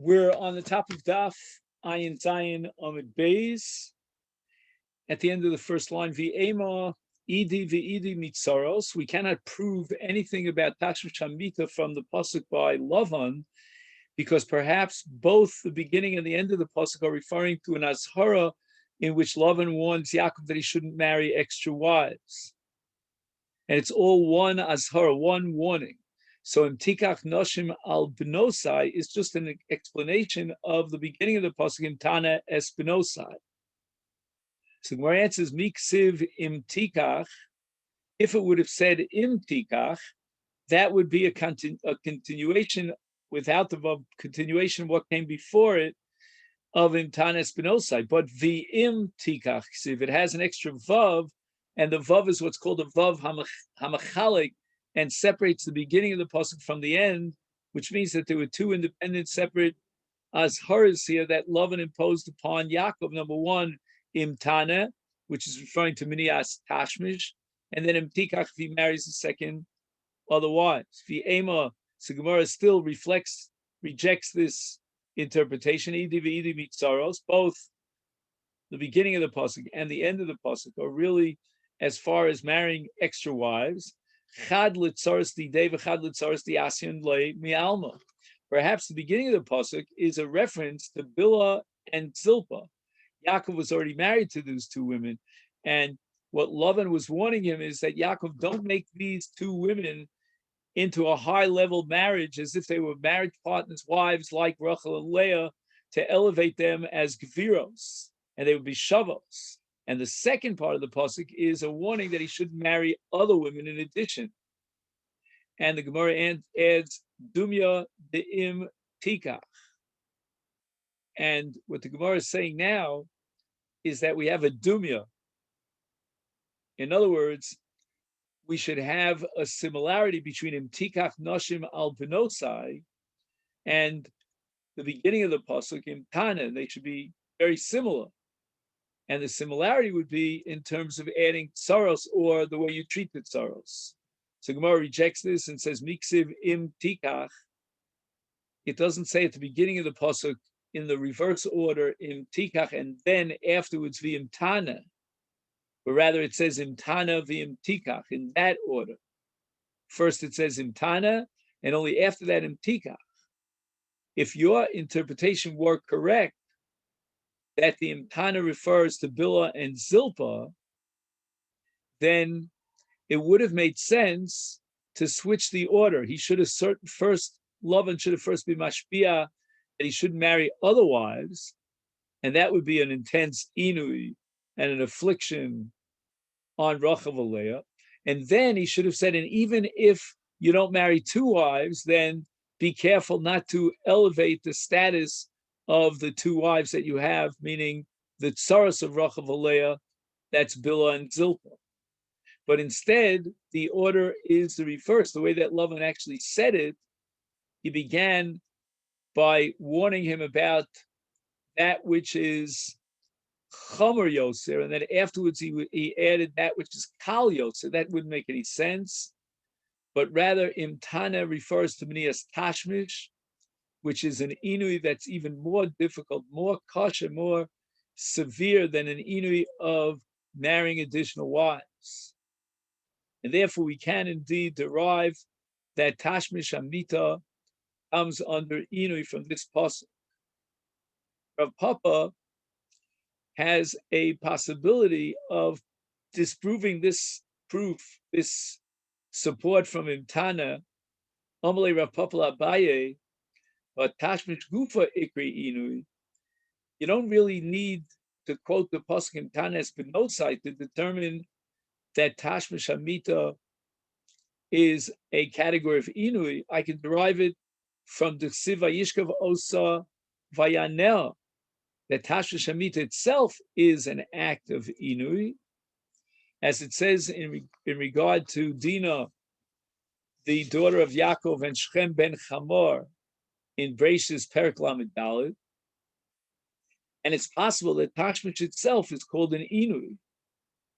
We're on the top of Daf Ayin Zayin Amid Beis. At the end of the first line, V'ema Idi v'Idi mitzaros. We cannot prove anything about Tashmish Hamita from the pasuk by Lavan, because perhaps both the beginning and the end of the pasuk are referring to an azhara in which Lavan warns Yaakov that he shouldn't marry extra wives, and it's all one azhara, one warning. So Imtikach Noshim al Bnosai is just an explanation of the beginning of the pasuk Imtana es Bnosai. So Gemara answers Miksiv Imtikach. If it would have said Imtikach, that would be a continuation without the vav, continuation of what came before it of Imtana es Bnosai. But the Imtikach, if it has an extra vav, and the vav is what's called a vav hamachalik, and separates the beginning of the pasuk from the end, which means that there were two independent, separate azharas here that Lavan imposed upon Yaakov. Number one, imtana, which is referring to minias tashmish, and then imtikach if he marries the second other wives. V'ema, so Gemara still rejects this interpretation. Idi v'idi mitzaros, both the beginning of the pasuk and the end of the pasuk are really as far as marrying extra wives. Chad litzaros di deva, chad litzaros di asyan le mi'alma. Perhaps the beginning of the pasuk is a reference to Bilhah and Zilpah. Yaakov was already married to those two women, and what Lavan was warning him is that Yaakov, don't make these two women into a high-level marriage as if they were marriage partners, wives like Rachel and Leah, to elevate them as gviros, and they would be shavos. And the second part of the pasuk is a warning that he shouldn't marry other women in addition. And the Gemara adds dumya de'im tikach. And what the Gemara is saying now is that we have a dumya. In other words, we should have a similarity between imtikach noshim al benosai and the beginning of the pasuk imtana. They should be very similar. And the similarity would be in terms of adding tsaros, or the way you treat the tsaros. So Gemara rejects this and says miksiv im tikach. It doesn't say at the beginning of the pasuk in the reverse order im tikach and then afterwards v'imtana, but rather it says imtana v'im tikach in that order. First it says imtana, and only after that im tikach. If your interpretation were correct, that the imtana refers to Bilhah and Zilpah, then it would have made sense to switch the order. He should have Lavan should have first been mashpia, that he shouldn't marry other wives, and that would be an intense inui and an affliction on Rachel and Leah. And then he should have said, and even if you don't marry two wives, then be careful not to elevate the status of the two wives that you have, meaning the tsaros of Rachel and Leah, that's Bilhah and Zilpah. But instead, the order is the reverse. The way that Lavan actually said it, he began by warning him about that which is Chomer Yoser, and then afterwards he added that which is Kal Yoser. That wouldn't make any sense. But rather, Imtana refers to Minias Tashmish, which is an inui that's even more difficult, more kosher, more severe than an inui of marrying additional wives. And therefore, we can indeed derive that Tashmish Amita comes under inui from this pasuk. Rav Papa has a possibility of disproving this proof, this support from Imtana. Amalei Rav Papa Abaye, but Tashmish Gufa Ikri Inui, you don't really need to quote the pasuk Imtana es Benosai to determine that Tashmish Amita is a category of Inui. I can derive it from the Siva Yishkav Osa Vayanel, that Tashmish Amita itself is an act of Inui, as it says in regard to Dinah, the daughter of Yaakov and Shechem ben Chamor, in Breishis Perek Lamed Daled. And it's possible that Tashmish itself is called an Inui.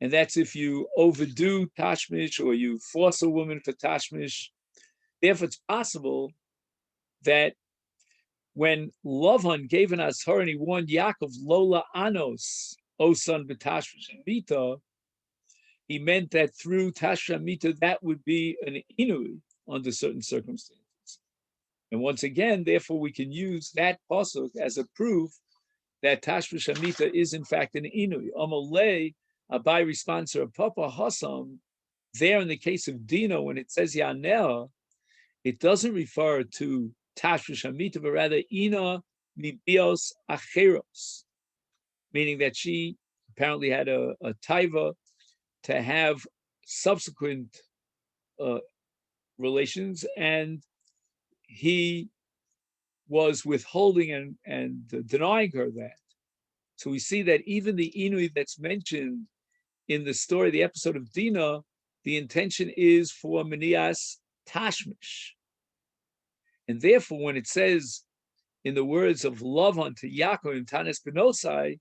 And that's if you overdo Tashmish or you force a woman for Tashmish. Therefore, it's possible that When Lavan gave an Azhar and he warned Yaakov, Lola Anos, O son B'Tashmish Mita, he meant that through Tashra Mita, that would be an Inui under certain circumstances. And once again, therefore, we can use that pasuk as a proof that Tashra Shamita is in fact an Inui. Amalei, Abai responds to Papa Hasam, there in the case of Dino, when it says Yanea, it doesn't refer to Tashra Shamita, but rather Ina Mibios Acheros, meaning that she apparently had a taiva to have subsequent relations, and he was withholding and denying her that. So we see that even the Inui that's mentioned in the story, the episode of Dina, the intention is for Menias Tashmish. And therefore, when it says in the words of love unto Yaakov and Tanis Benosai,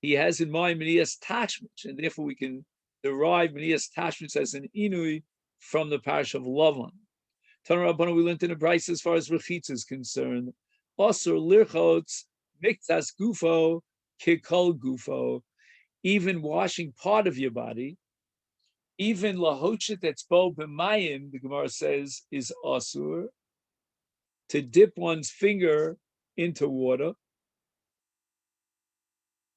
he has in mind Menias Tashmish, and therefore we can derive Menias Tashmish as an Inui from the parish of Lavan. Tana Rabbana, we learned in a Bryce as far as Rechitza is concerned. Osur lirchotz miktas gufo kikol gufo, even washing part of your body, even lahochet that's bo b'mayim, the Gemara says, is osur, to dip one's finger into water.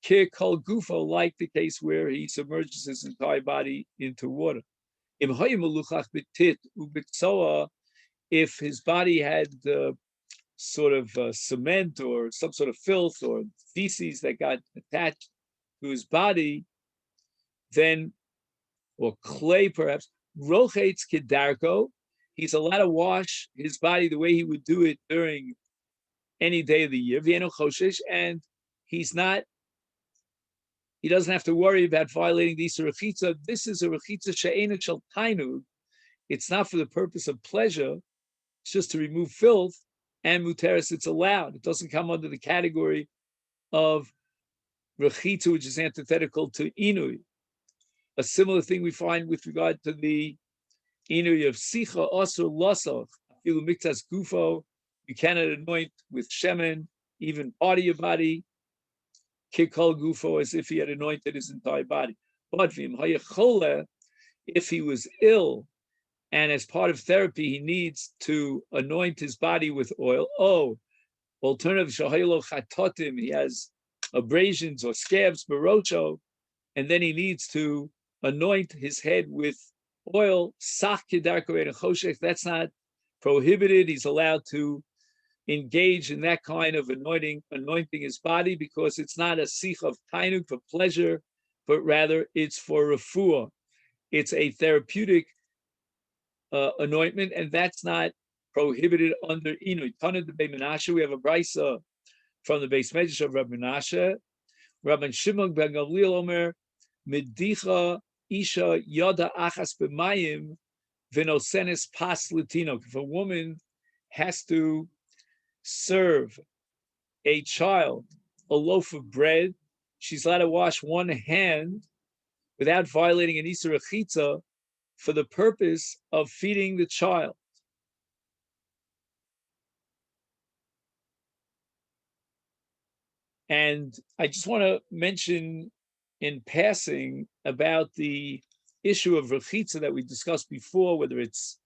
Kikol gufo, like the case where he submerges his entire body into water. Im hoyim meluchach b'tit ubitzoa, if his body had sort of cement or some sort of filth or feces that got attached to his body, then, or clay perhaps, rochetz kedarko, he's allowed to wash his body the way he would do it during any day of the year, v'eno choshesh, and he doesn't have to worry about violating the Isur Rechitza. This is a Rechitza she'ena shel tainug. It's not for the purpose of pleasure. It's just to remove filth, and muteris, it's allowed. It doesn't come under the category of rechitza, which is antithetical to inui. A similar thing we find with regard to the inui of sicha, osur, lasach, afilu miktas gufo. You cannot anoint with shemen, even part of your body, kikol gufo, as if he had anointed his entire body. But v'im hayachole, if he was ill, and as part of therapy, he needs to anoint his body with oil. Oh, alternative, shahaylo chatotim, he has abrasions or scabs, barocho, and then he needs to anoint his head with oil. Sach kedarko and choshech, that's not prohibited. He's allowed to engage in that kind of anointing his body, because it's not a sich of tainuk for pleasure, but rather it's for refuah. It's a therapeutic anointment, and that's not prohibited under Inu. Tana de Bei Menashe, we have a brisa from the Beis Medrash of Rabbi Menashe. Rabbi Shimon ben Gamliel Omer, Medicha Isha Yada Achas B'Mayim V'Nosenes Pas Latino. If a woman has to serve a child a loaf of bread, she's allowed to wash one hand without violating an Isur Rechitza for the purpose of feeding the child. And I just want to mention in passing about the issue of Rechitza that we discussed before, whether it's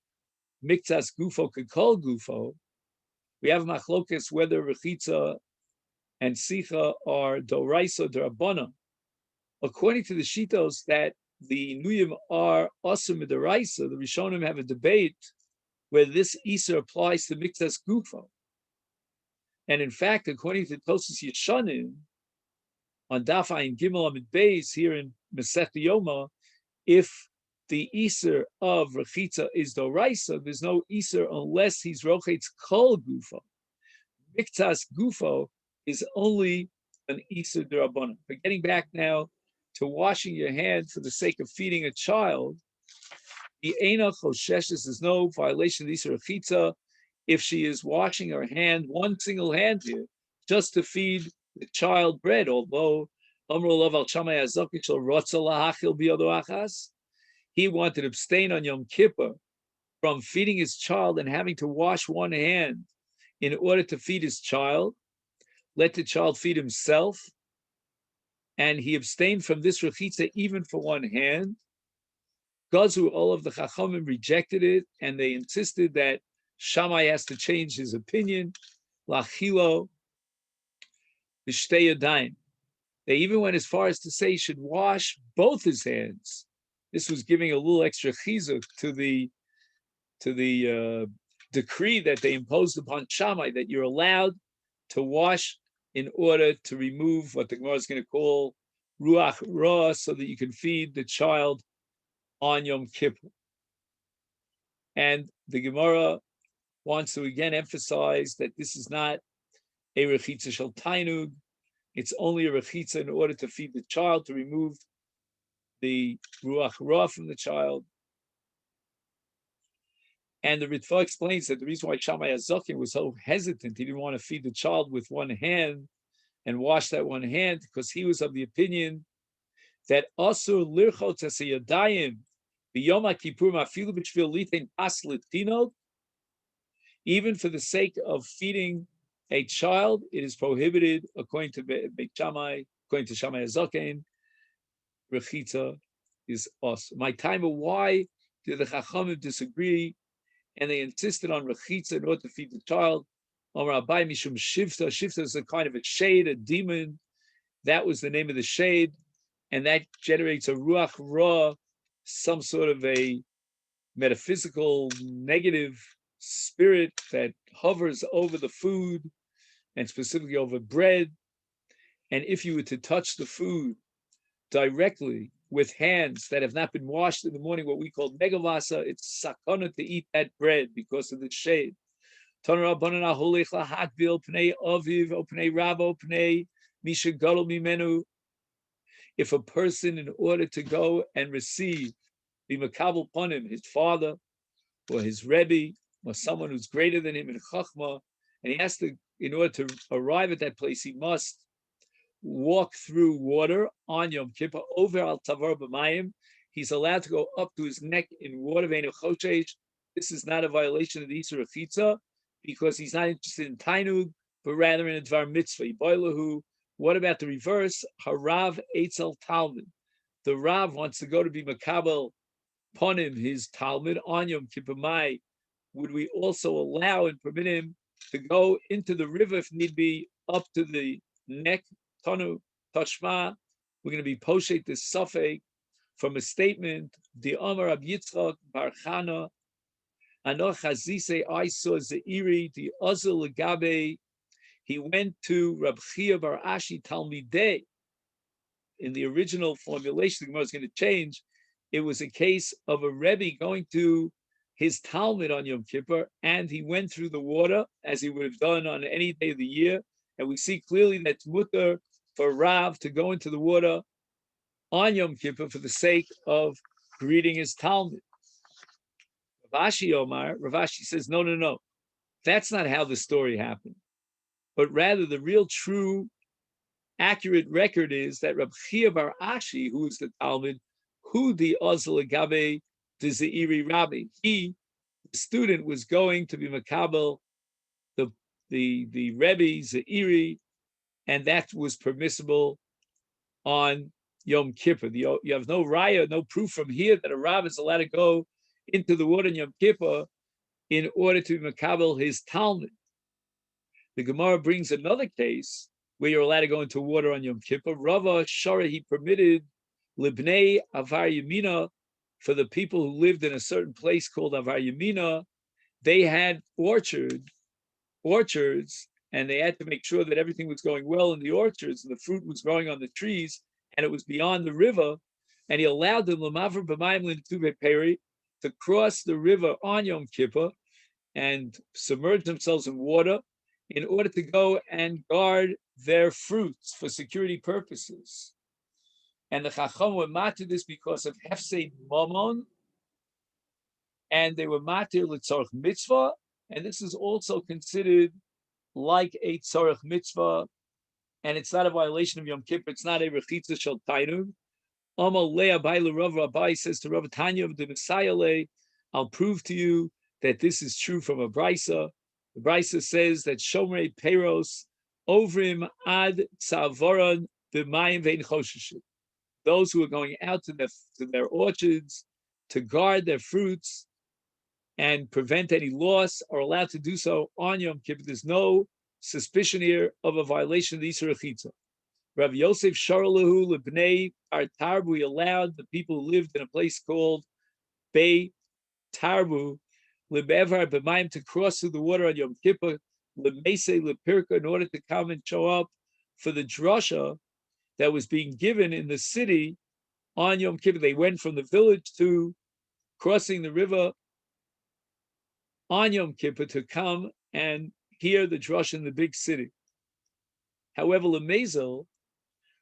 Miktas Gufo, Kekol Gufo. We have machlokes whether Rechitza and Sicha are Doraisa or Darabana. According to the Shitos that the Nuyim are Asum Midaraisa, the Rishonim have a debate whether this Isur applies to Miktas Gufo. And in fact, according to Tosus Yeshanim, on Daf Ayin Gimel Amid Beis here in Masechet Yoma, if the Isur of Rechitza is Doraisa, there's no Isur unless he's Rochetz Kol Gufo. Miktas Gufo is only an Isur D'Rabbanan. But getting back now to washing your hand for the sake of feeding a child, the Eina Chosheshes, there's no violation of Isur Rechitza if she is washing her hand, one single hand here, just to feed the child bread, although he wanted to abstain on Yom Kippur from feeding his child and having to wash one hand in order to feed his child, let the child feed himself, and he abstained from this rechitza even for one hand. Gazu, all of the Chachamim rejected it, and they insisted that Shammai has to change his opinion. Lachilo b'shtei yadayim. They even went as far as to say he should wash both his hands. This was giving a little extra chizuk to the decree that they imposed upon Shammai, that you're allowed to wash in order to remove what the Gemara is going to call ruach ra, so that you can feed the child on Yom Kippur. And the Gemara wants to again emphasize that this is not a rechitza shel tainug. It's only a rechitza in order to feed the child, to remove the ruach ra from the child. And the Ritva explains that the reason why Shammai HaZaken was so hesitant, he didn't want to feed the child with one hand and wash that one hand, because he was of the opinion that asur lirchot asiyadayim b'yom kippur afilu b'shvil litein pas litinot. Even for the sake of feeding a child, it is prohibited according to Beit Shammai, according to Shammai HaZaken. Rechitza is us. My time of why did the Chachamim disagree, and they insisted on rechitza in order to feed the child? Amar Abai mishum shifta. Shifta is a kind of a shade, a demon. That was the name of the shade, and that generates a ruach ra, some sort of a metaphysical negative spirit that hovers over the food, and specifically over bread. And if you were to touch the food directly with hands that have not been washed in the morning, what we call megavasa, it's sakana to eat that bread because of the shade. If a person, in order to go and receive the makabel ponim, his father or his rebbe or someone who's greater than him in chachma, and he has to, in order to arrive at that place, he must walk through water on Yom Kippur, over al tavar b'mayim. He's allowed to go up to his neck in water. This is not a violation of the Isur Rechitza, because he's not interested in tainug, but rather in a dvar mitzvah. What about the reverse? Harav Eitzel Talmud. The Rav wants to go to be makabel ponim, his Talmud, on Yom Kippur Mai. Would we also allow and permit him to go into the river if need be, up to the neck? Tanu Tashma. We're going to be poshet this suffix from a statement. The Amar Ab Yitzchak Bar Chana Anoch Hazise I saw Zeiri the Azul Legabe. He went to Rab Chia Bar Ashi Talmidei. In the original formulation, the Gemara is going to change. It was a case of a Rebbe going to his Talmud on Yom Kippur, and he went through the water as he would have done on any day of the year. And we see clearly that it's mutter for Rav to go into the water on Yom Kippur for the sake of greeting his Talmud. Rav Ashi says, no. That's not how the story happened. But rather, the real, true, accurate record is that Rab Chia Bar Ashi, who is the Talmud, who the Ozel Gabe the Zeiri Rabbi, he, the student, was going to be makabel the Rebbe Zeiri, and that was permissible on Yom Kippur. You have no raya, no proof from here that a Rav is allowed to go into the water in Yom Kippur in order to be makabel his Talmud. The Gemara brings another case where you're allowed to go into water on Yom Kippur. Rava Shara, he permitted Libnei Avar Yamina, for the people who lived in a certain place called Avar Yamina. They had orchards, and they had to make sure that everything was going well in the orchards and the fruit was growing on the trees, and it was beyond the river. And he allowed them to cross the river on Yom Kippur and submerge themselves in water in order to go and guard their fruits for security purposes. And the Chacham were matir this because of Hefsei Momon, and they were matir l'tzorach mitzvah, and this is also considered like a tzorach mitzvah, and it's not a violation of Yom Kippur. It's not a rechitza shel tainug. Amal Leah Baila Rav Rabbi says to Rav Tanya of the Messiah, I'll prove to you that this is true from a brisa. The Brisa says that Shomrei Peros Ovrim Ad Tzavoron B'mayim Vein Chosheshet. Those who are going out to their orchards to guard their fruits and prevent any loss are allowed to do so on Yom Kippur. There's no suspicion here of a violation of the Isur Chitza. Rav Yosef Sharalahu Lebnei Tarbu, we allowed the people who lived in a place called Bei Tarbu, Lebevar B'mayim, to cross through the water on Yom Kippur, Lemese Lepirka, in order to come and show up for the drasha that was being given in the city on Yom Kippur. They went from the village to crossing the river on Yom Kippur to come and hear the drasha in the big city. However, Lemezel,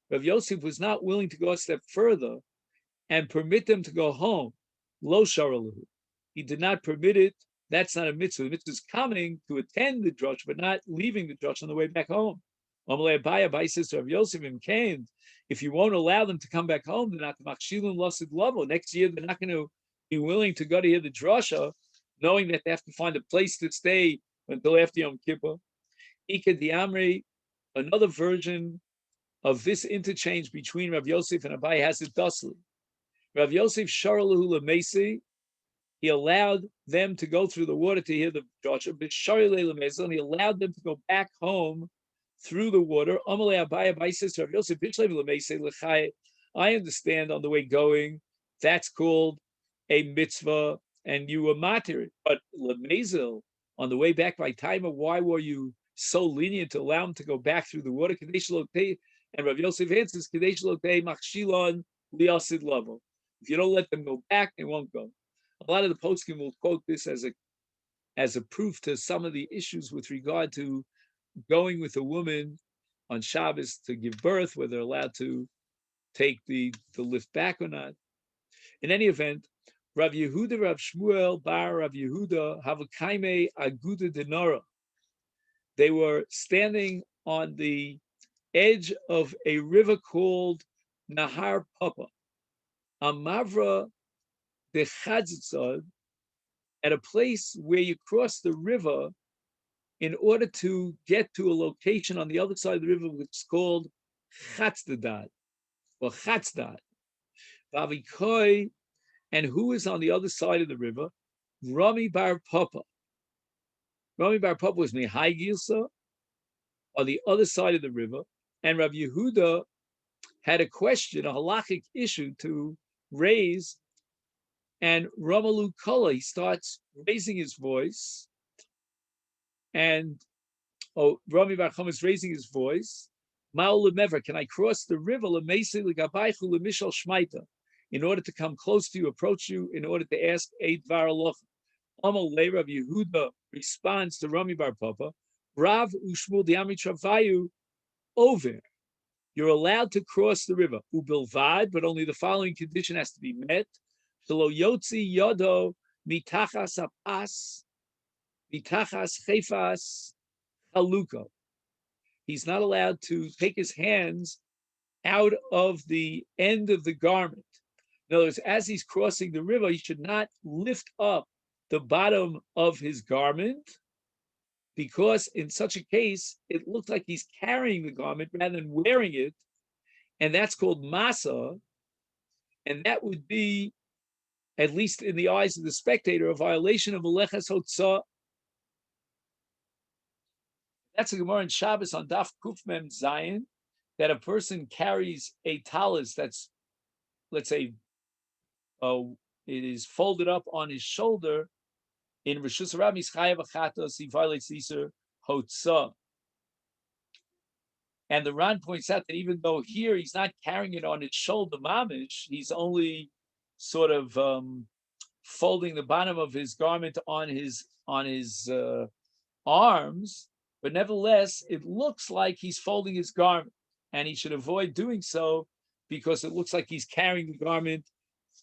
Rav Yosef was not willing to go a step further and permit them to go home. Lo sharalahu. He did not permit it. That's not a mitzvah. The mitzvah is coming to attend the drush, but not leaving the drush on the way back home. Abai says to Rav Yosef, if you won't allow them to come back home, they're not machshilun lasid lavo. Next year, they're not going to be willing to go to hear the drasha, knowing that they have to find a place to stay until after Yom Kippur. Ika diamri, another version of this interchange between Rav Yosef and Abai has it thusly. Rav Yosef sharalahu lemesi, he allowed them to go through the water to hear the drasha, but and he allowed them to go back home through the water. Abai says to Rav Yosef, I understand on the way going, that's called a mitzvah, and you were matir. But lemezel, on the way back by timer, why were you so lenient to allow them to go back through the water? And Rav Yosef answers, if you don't let them go back, they won't go. A lot of the poskim will quote this as a proof to some of the issues with regard to going with a woman on Shabbos to give birth, whether they're allowed to take the lift back or not. In any event, Rav Yehuda, Rav Shmuel, Bar Rav Yehuda, Havakaime Aguda Denora. They were standing on the edge of a river called Nahar Papa, Amavra de Chadzitzad, at a place where you cross the river in order to get to a location on the other side of the river, which is called Chatzdad or Chatzdad. Vavikoi, and who is on the other side of the river? Rami Bar Papa. Rami Bar Papa was Mihai Gilsa on the other side of the river, and Rav Yehuda had a question, a halachic issue to raise, and Ramalu Kala, he starts raising his voice, and Rami Bar Chama is raising his voice. Ma'ol lemever, can I cross the river lemeisi legabaychu lemishal shmaita, in order to come close to you, approach you, in order to ask a dvar aloch? Amal le Rav Yehuda responds to Rami Bar Papa, Rav ushmul diami travayu over. You're allowed to cross the river, ubilvad, but only the following condition has to be met: shelo yotzi yodo mitachas apas, mitachas chefas haluko. He's not allowed to take his hands out of the end of the garment. In other words, as he's crossing the river, he should not lift up the bottom of his garment, because in such a case, it looks like he's carrying the garment rather than wearing it, and that's called masa, and that would be, at least in the eyes of the spectator, a violation of Meleches Hotzah. That's a Gemara in Shabbos on Daf Kuf Mem Zayin, that a person carries a talis that's, let's say, it is folded up on his shoulder. In Rishus Rabbi's Chayav Achatos, he violates the Isur Hotzah. And the Ran points out that even though here he's not carrying it on his shoulder mamish, he's only sort of folding the bottom of his garment on his arms, but nevertheless, it looks like he's folding his garment, and he should avoid doing so because it looks like he's carrying the garment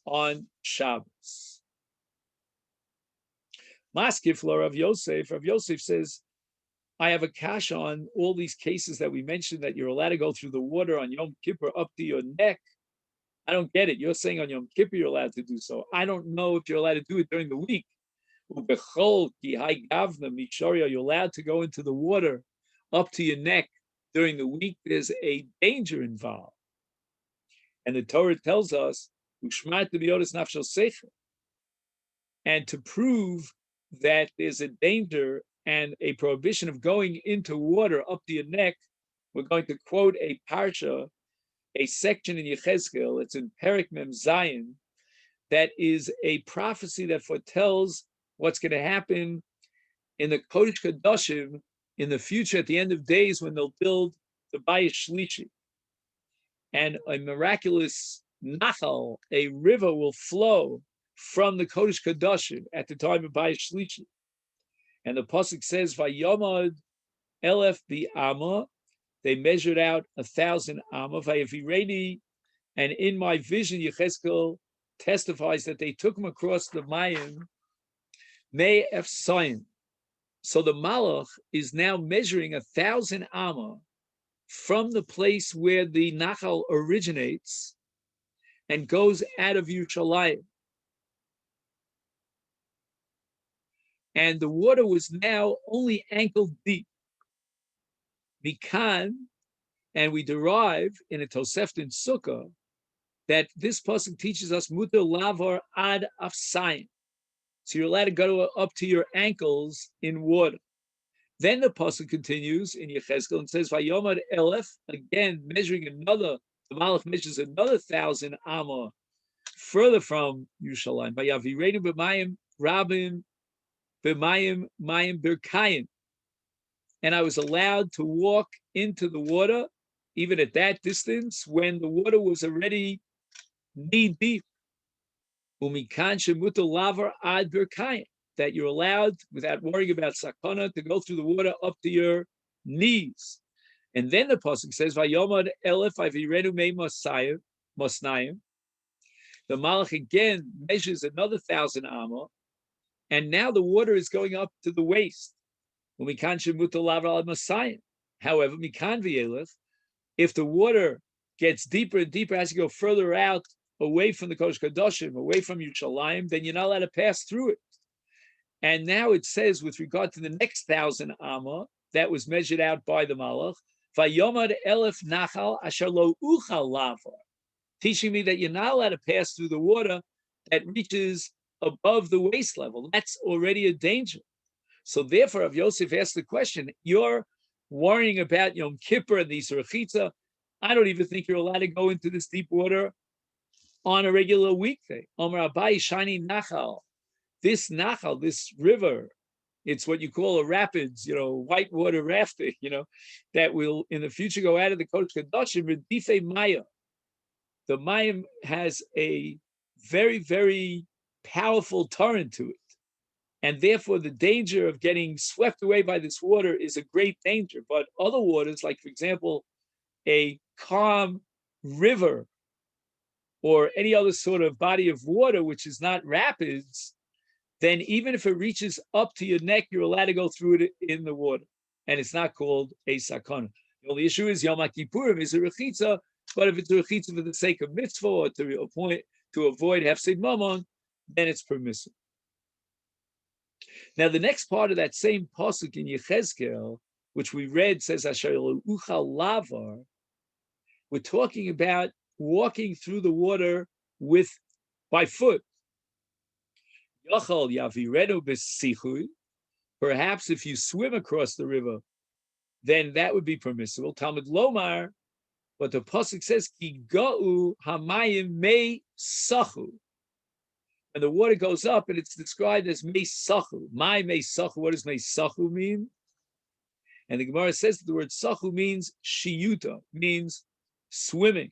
on Shabbos. Maskif lo Rav Yosef. Rav Yosef says, I have a kash on all these cases that we mentioned, that you're allowed to go through the water on Yom Kippur up to your neck. I don't get it. You're saying on Yom Kippur you're allowed to do so. I don't know if you're allowed to do it during the week. Ubechol ki hai gavna mishoria, you're allowed to go into the water up to your neck during the week. There's a danger involved. And the Torah tells us, and to prove that there's a danger and a prohibition of going into water up to your neck, we're going to quote a parsha, a section in Yechezkel, it's in Perek Mem Zayin, that is a prophecy that foretells what's going to happen in the Kodesh Kodashim in the future at the end of days when they'll build the Bayis Shlishi. And a miraculous nachal, a river will flow from the Kodesh Kodashim at the time of Bayis Shlishi. And the pasuk says, "Vayomad elef bi'ama," they measured out 1,000 amma. Vayavireni, and in my vision, Yechezkel testifies that they took him across the Mayim, May Efsayin. So the Malach is now measuring 1,000 amma from the place where the Nachal originates and goes out of Yerushalayim. And the water was now only ankle deep. Mikan, and we derive in a Tosefta in Sukkah that this pasuk teaches us muter lavar ad afsayin. So you're allowed to go up to your ankles in water. Then the pasuk continues in Yechezkel and says, "Vayomad elef," again measuring another. The Malach measures another 1,000 amma further from Yerushalayim. Vayavirenu b'mayim rabim b'mayim mayim birkayim. And I was allowed to walk into the water, even at that distance, when the water was already knee deep. Umikan shemuter lavar ad birkayim, that you're allowed, without worrying about sakana, to go through the water up to your knees. And then the pasuk says, "Vayomad elef avirenu mei mosnayim." The Malach again measures another 1,000 amma, and now the water is going up to the waist. Umikan shemuter lavar ad mosayim. However, mikan v'yelef, if the water gets deeper and deeper as you go further out, away from the Kodesh Kodashim, away from Yerushalayim, then you're not allowed to pass through it. And now it says, with regard to the next 1,000 amma that was measured out by the Malach, "Vayomad elef nachal asher lo uchal lavar," teaching me that you're not allowed to pass through the water that reaches above the waist level. That's already a danger. So therefore, Rav Yosef asked the question, you're worrying about Yom Kippur and the Yisur. I don't even think you're allowed to go into this deep water on a regular weekday. Omer Abai Shani Nachal. This Nachal, this river, it's what you call a rapids, whitewater rafting, that will in the future go out of the Kodesh Kodashim, Redife Maya. The Mayim has a very, very powerful torrent to it. And therefore, the danger of getting swept away by this water is a great danger. But other waters, like, for example, a calm river or any other sort of body of water, which is not rapids, then even if it reaches up to your neck, you're allowed to go through it in the water. And it's not called a sakana. The only issue is Yom Kippurim is a rechitza, but if it's a rechitza for the sake of mitzvah or to avoid hefsed mammon, then it's permissible. Now, the next part of that same pasuk in Yechezkel, which we read, says, "Asher lo uchal lavar," we're talking about walking through the water by foot. Yachal yavirenu b'sichui. Perhaps if you swim across the river, then that would be permissible. Talmud Lomar, but the pasuk says, "Ki ga'u hamayim mei sachu." And the water goes up, and it's described as mei sachu. My mei sachu. What does mei sachu mean? And the Gemara says that the word sachu means shiyuta, means swimming.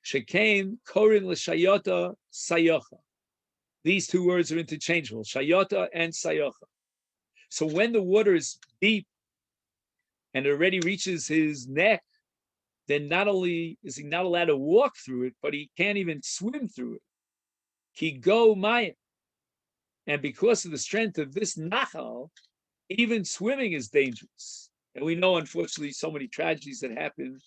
Shekain korin l'shayota sayocha. These two words are interchangeable, shayota and sayocha. So when the water is deep and it already reaches his neck, then not only is he not allowed to walk through it, but he can't even swim through it. Ki go maya. And because of the strength of this nachal, even swimming is dangerous. And we know, unfortunately, so many tragedies that happen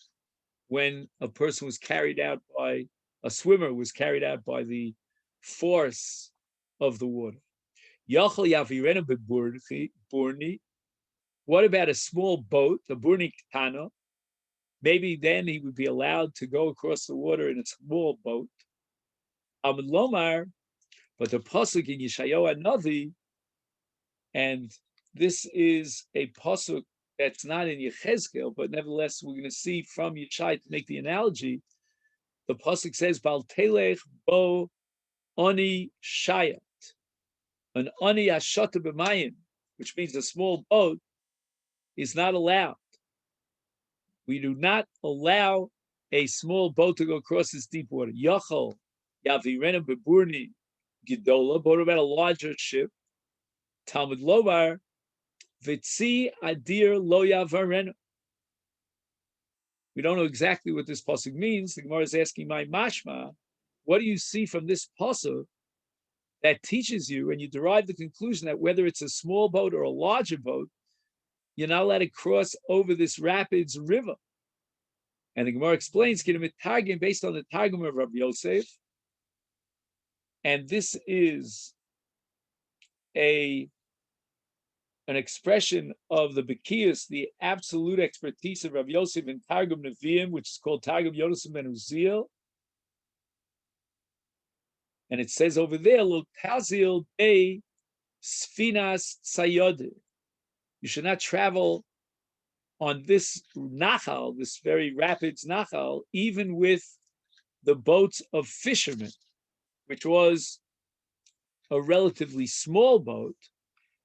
when a person was carried out by, a swimmer was carried out by the force of the water. Yachal yavirenu beburni. What about a small boat, a burni katana? Maybe then he would be allowed to go across the water in a small boat. Amud lomar, but the pasuk in Yeshayahu Navi, and this is a pasuk that's not in Yechezkel, but nevertheless we're going to see from Yeshai to make the analogy. The pasuk says, "Bal telech bo oni shayat," an oni ashata b'mayim, which means a small boat is not allowed. We do not allow a small boat to go across this deep water. Yachol yavirenu beburni gidola, but about a larger ship. Talmud Lobar, vitzi adir lo yavarenu. We don't know exactly what this pasuk means. The Gemara is asking, my mashma, what do you see from this pasuk that teaches you, and you derive the conclusion that whether it's a small boat or a larger boat, you're not allowed to cross over this rapids river? And the Gemara explains, based on the Targum of Rabbi Yosef, and this is an expression of the Bekias, the absolute expertise of Rabbi Yosef in Targum Nevi'im, which is called Targum Yosef ben Uziel. And it says over there, Lo tazil be sfinas tzayode. You should not travel on this nachal, this very rapids nachal, even with the boats of fishermen, which was a relatively small boat.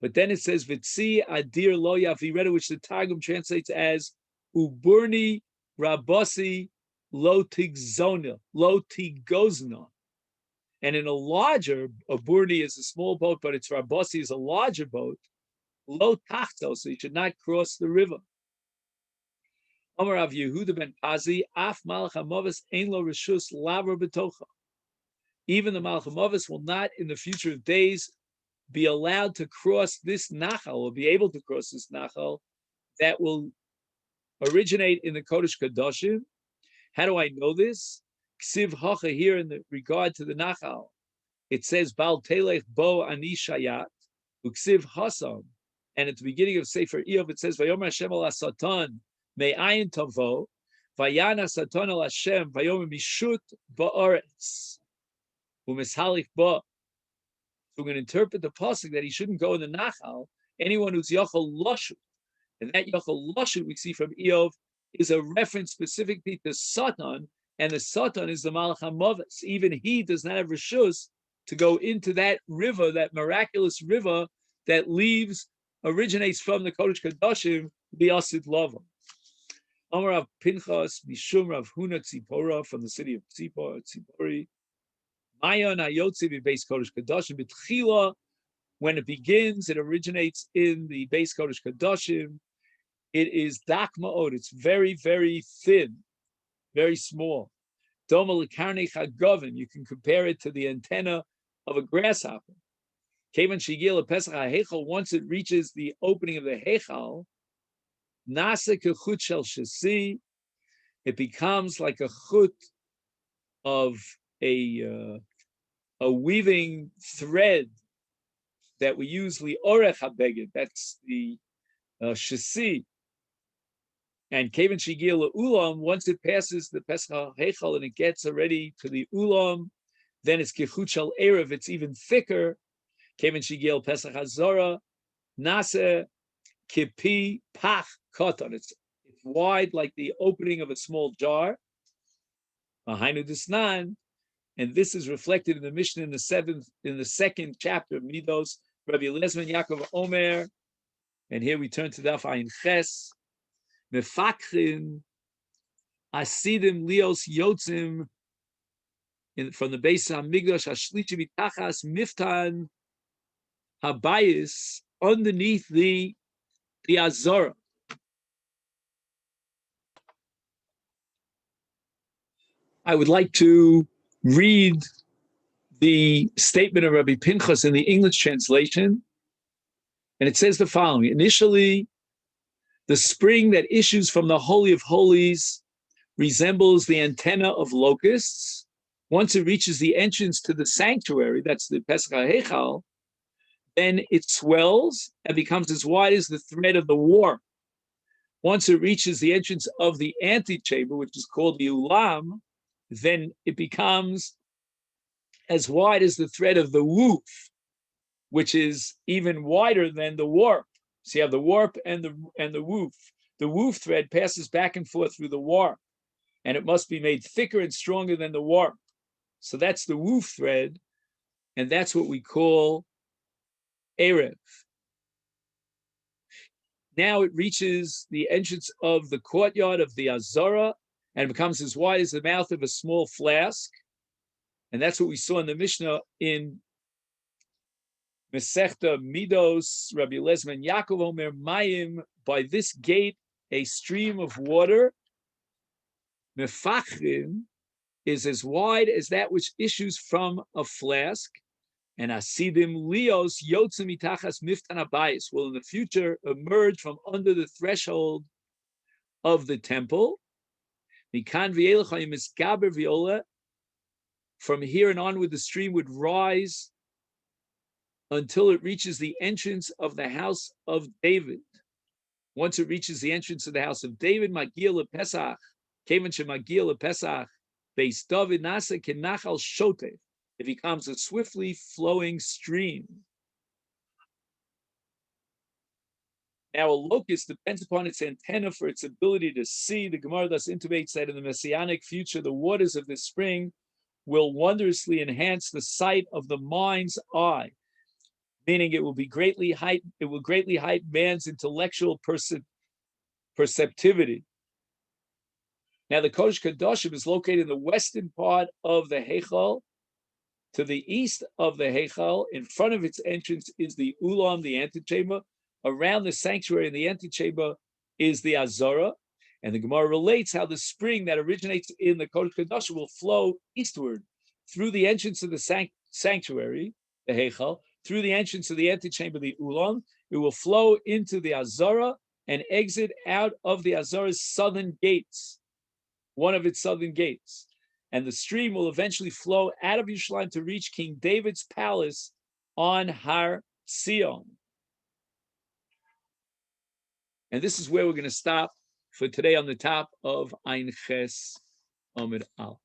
But then it says, Vitzi adir lo yavirenu, which the Targum translates as Uburni rabasi lo tigzona, lo tigozna. And in a burni is a small boat, but its rabasi is a larger boat, lo tachto, so you should not cross the river. Amar Rav Yehuda ben Pazi, af malach hamavis ein lo reshus laver betocha. Even the malach hamavis will not, in the future of days, be allowed to cross this nachal, or be able to cross this nachal that will originate in the Kodesh Kadoshim. How do I know this? Ksiv hacha, here in the regard to the nachal, it says Bal telech bo ani shayat uksiv hasam, and at the beginning of Sefer Iyov it says Vayomer Hashem al Satan me'ayin tavo vayana Satan al Hashem vayomer mishut ba'aretz u'mishalik ba. So we're going to interpret the pasuk that he shouldn't go in the nachal. Anyone who's yachal lashut, and that yachal lashut we see from Iyov is a reference specifically to Satan. And the Satan is the Malach HaMavis. Even he does not have reshus to go into that river, that miraculous river that originates from the Kodesh Kadoshim, the Asid Lava. Amar Rav Pinchas, Mishum Rav Huna Tzipora, from the city of Tzipori. Mayon Ayotzi base Kodesh Kadoshim, B'tchila, when it begins, it originates in the base Kodesh Kadoshim. It is dak ma'od, it's very, very thin, very small. You can compare it to the antenna of a grasshopper. Once it reaches the opening of the Heichal, it becomes like a chut of a weaving thread that we use li'orech habeged. That's the shasi. And Kevin Shigil Ulam, once it passes the Pesach Heichal and it gets already to the Ulam, then it's Kichut Shal Erev, it's even thicker. Kevin Shigil Pesach Hazora, Nase Kipi Pach Koton. It's wide like the opening of a small jar. Mahainu Disnan, and this is reflected in the Mishnah in the second chapter of Midos, Rabbi Lezman Yaakov Omer. And here we turn to Daf Ayin Ches. Mefakrin asidim lios yotzim from the base of Migdash Hashlichi Bitachas Miftan Habayis underneath the Azora. I would like to read the statement of Rabbi Pinchas in the English translation, and it says the following: initially, the spring that issues from the Holy of Holies resembles the antenna of locusts. Once it reaches the entrance to the sanctuary, that's the Pesach HaHeichal, then it swells and becomes as wide as the thread of the warp. Once it reaches the entrance of the antechamber, which is called the ulam, then it becomes as wide as the thread of the woof, which is even wider than the warp. So you have the warp and the woof. The woof thread passes back and forth through the warp, and it must be made thicker and stronger than the warp. So that's the woof thread, and that's what we call Erev. Now it reaches the entrance of the courtyard of the Azara and becomes as wide as the mouth of a small flask. And that's what we saw in the Mishnah in Masechet Midos, Rabbi Lezman Yaakov Omer Mayim. By this gate, a stream of water, Mefachrim, is as wide as that which issues from a flask. And Asidim Leos Yotzim Mitachas Miftan Abayis will in the future emerge from under the threshold of the temple. From here and onward, the stream would rise until it reaches the entrance of the house of David. Once it reaches the entrance of the house of David, Magia LePesach, Kevan Shemagia LePesach, Beis David Nasa Kenachal Shoteh. It becomes a swiftly flowing stream. Now, a locust depends upon its antenna for its ability to see. The Gemara thus intimates that in the messianic future, the waters of this spring will wondrously enhance the sight of the mind's eye, meaning it will greatly heighten man's intellectual perceptivity. Now, the Kodesh Kadoshim is located in the western part of the Heichal. To the east of the Heichal, in front of its entrance, is the Ulam, the antechamber. Around the sanctuary in the antechamber is the Azara. And the Gemara relates how the spring that originates in the Kodesh Kadoshim will flow eastward through the entrance of the sanctuary, the Heichal, through the entrance of the antechamber, the Ulam. It will flow into the Azara and exit out of the Azara's southern gates, one of its southern gates. And the stream will eventually flow out of Yerushalayim to reach King David's palace on Har Sion. And this is where we're going to stop for today on the top of Ein Ches Amid Al.